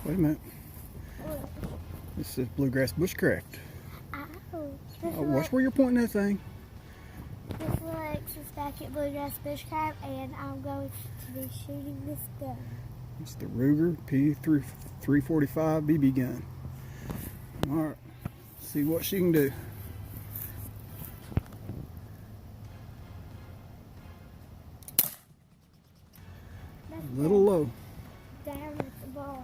Wait a minute. This is bluegrass bushcraft. Watch where you're pointing that thing. This is Alexis back at Bluegrass Bushcraft, and I'm going to be shooting this gun. It's the Ruger P345 BB gun. Alright, see what she can do. A little low. Down at the bottom.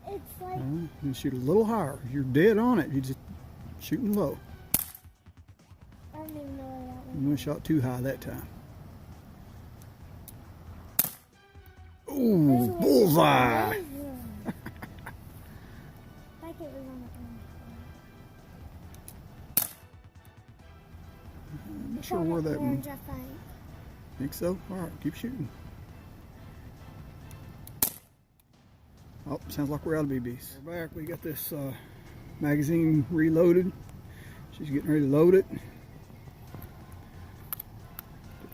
It's like... You shoot a little higher. You're dead on it. You're just shooting low. I don't even know where that one You shot too high that time. Ooh, bullseye! I think it was on the I'm not sure where that one. orange, I think. Think so? Alright, keep shooting. Oh, sounds like we're out of BBs. We're back. We got this magazine reloaded. She's getting ready to load it.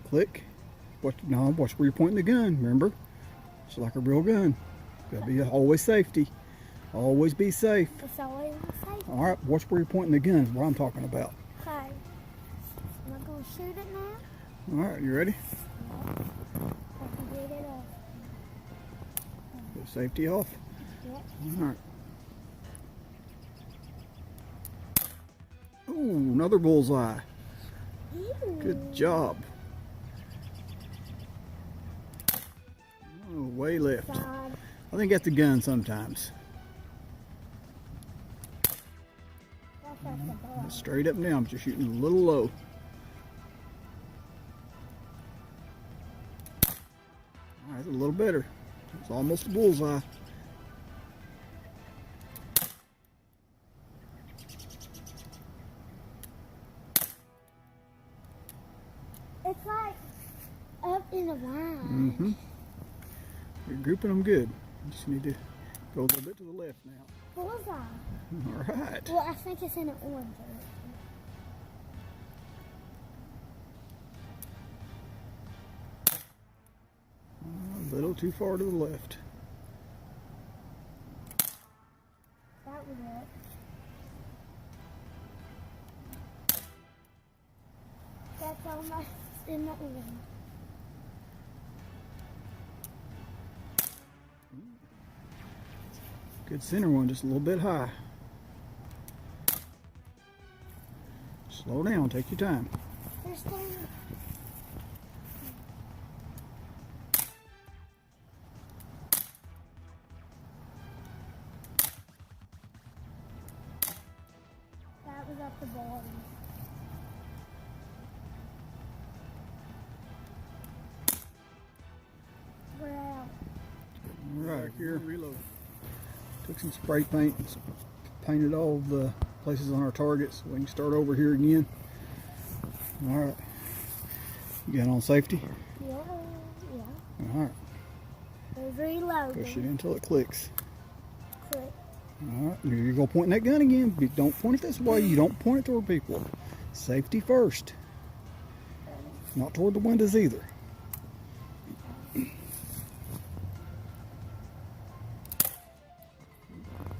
Click. Watch where you're pointing the gun, remember? It's like a real gun. Gotta be always safety. Always be safe. It's always safe. Alright, watch where you're pointing the gun is what I'm talking about. Okay. Am I going to shoot it now? Alright, you ready? I can get it off. Put safety off. Yep. Alright. Ooh, another bullseye. Ew. Good job. Oh, way left. God. I think that's the gun sometimes. That's at the bottom. Straight up and down, but you're shooting a little low. Alright, a little better. It's almost a bullseye. It's like up in a line. You're grouping them good. You just need to go a little bit to the left now. Bullseye. Alright. Well, I think it's in an orange direction. A little too far to the left. That was it. That's almost in the orange. Good center one, just a little bit high. Slow down, take your time. There's still... That was up the bottom. We're out. Alright, here, reload. Took some spray paint and painted all the places on our targets. So we can start over here again. Alright. You got on safety? Yeah. Alright. We're reloading. Push it until it clicks. Click. Alright, you're going to point that gun again. You don't point it this way. You don't point it toward people. Safety first. Not toward the windows either.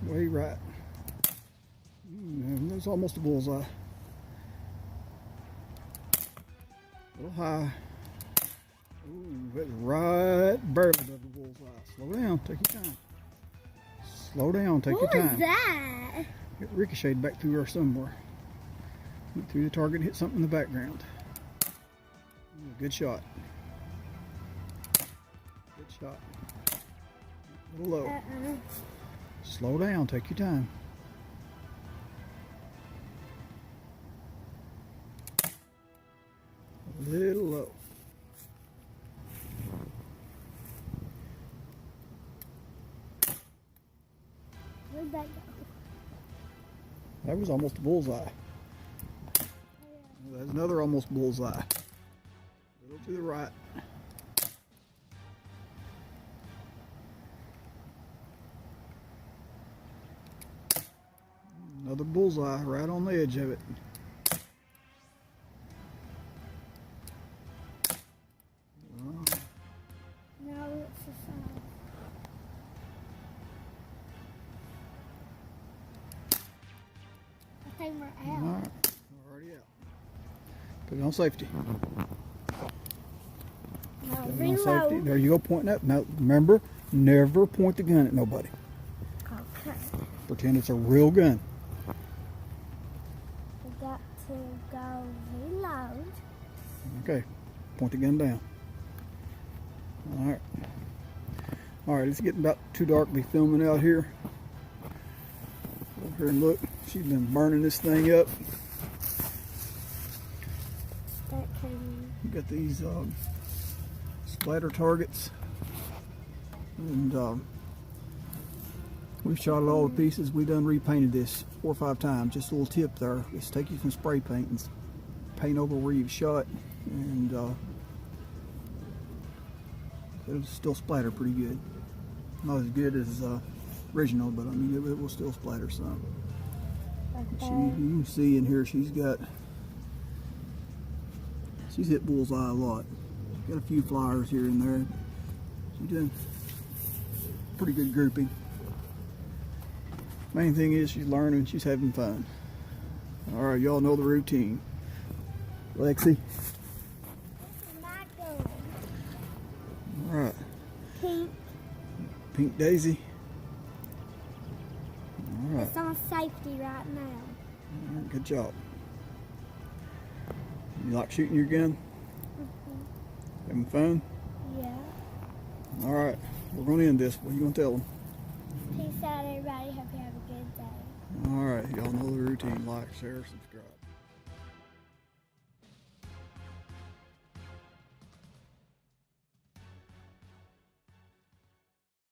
Way right. That's almost a bullseye. A little high. Ooh, that's right barely above the bullseye. Slow down, take your time. Slow down, take your time. What was that? It ricocheted back through her somewhere. Went through the target and hit something in the background. Ooh, good shot. Good shot. A little low. Slow down, take your time. A little low. Where'd that go? That was almost a bullseye. There's another almost bullseye. A little to the right. Another bullseye right on the edge of it. No, Put it on safety. Now Put it on safety. reload. There you go, pointing up. Now remember, never point the gun at nobody. Okay. Pretend it's a real gun. We got to go reload. Okay, point the gun down. Alright. Alright, it's getting about too dark to be filming out here. Over here and look, she's been burning this thing up. That can. We got these splatter targets. And we've shot it all to pieces. We done repainted this 4 or 5 times. Just a little tip there. Just take you some spray paint and paint over where you've shot. And it'll still splatter pretty good. Not as good as original, but I mean it will still splatter some. Okay. You can see in here she's hit bullseye a lot. Got a few flyers here and there. She's doing pretty good grouping. Main thing is she's learning, she's having fun. Alright, y'all know the routine. Lexi. This is my gun. Alright. Pink. Pink Daisy. Alright. It's on safety right now. Alright, good job. You like shooting your gun? Having fun? Yeah. Alright, we're going to end this. What are you going to tell them? Peace out, everybody. Hope you have a good day. Alright, y'all know the routine. Like, share, subscribe.